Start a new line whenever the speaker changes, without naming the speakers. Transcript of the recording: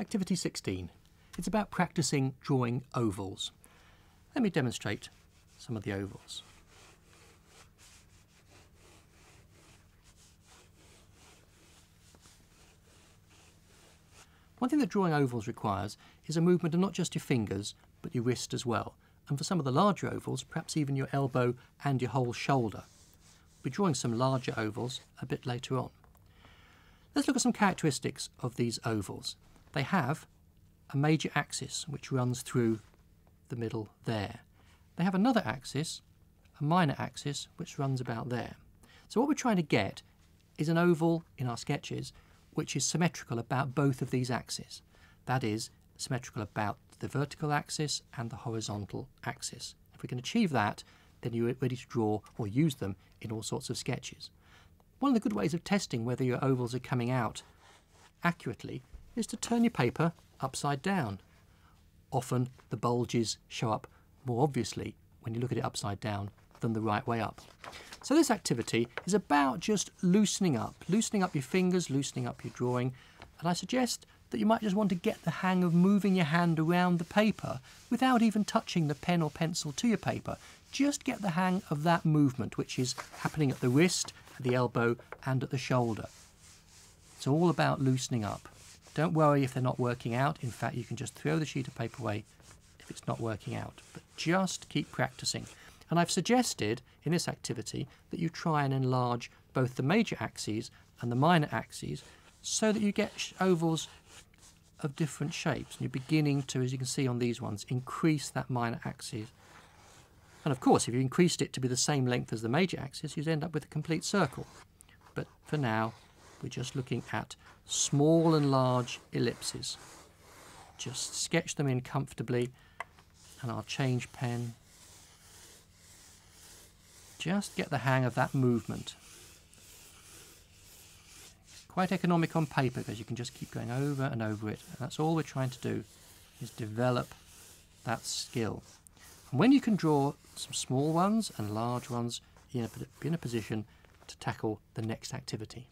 Activity 16. It's about practicing drawing ovals. Let me demonstrate some of the ovals. One thing that drawing ovals requires is a movement of not just your fingers, but your wrist as well. And for some of the larger ovals, perhaps even your elbow and your whole shoulder. We'll be drawing some larger ovals a bit later on. Let's look at some characteristics of these ovals. They have a major axis which runs through the middle there. They have another axis, a minor axis, which runs about there. So what we're trying to get is an oval in our sketches which is symmetrical about both of these axes. That is, symmetrical about the vertical axis and the horizontal axis. If we can achieve that, then you're ready to draw or use them in all sorts of sketches. One of the good ways of testing whether your ovals are coming out accurately is to turn your paper upside down. Often the bulges show up more obviously when you look at it upside down than the right way up. So this activity is about just loosening up your fingers, loosening up your drawing, and I suggest that you might just want to get the hang of moving your hand around the paper without even touching the pen or pencil to your paper. Just get the hang of that movement which is happening at the wrist, at the elbow and at the shoulder. It's all about loosening up. Don't worry if they're not working out. In fact, you can just throw the sheet of paper away if it's not working out. But just keep practicing. And I've suggested in this activity that you try and enlarge both the major axes and the minor axes so that you get ovals of different shapes. And you're beginning to, as you can see on these ones, increase that minor axis. And of course, if you increased it to be the same length as the major axis, you'd end up with a complete circle. But for now, we're just looking at small and large ellipses. Just sketch them in comfortably, and I'll change pen. Just get the hang of that movement. Quite economic on paper because you can just keep going over and over it. And that's all we're trying to do, is develop that skill. And when you can draw some small ones and large ones, you're in a position to tackle the next activity.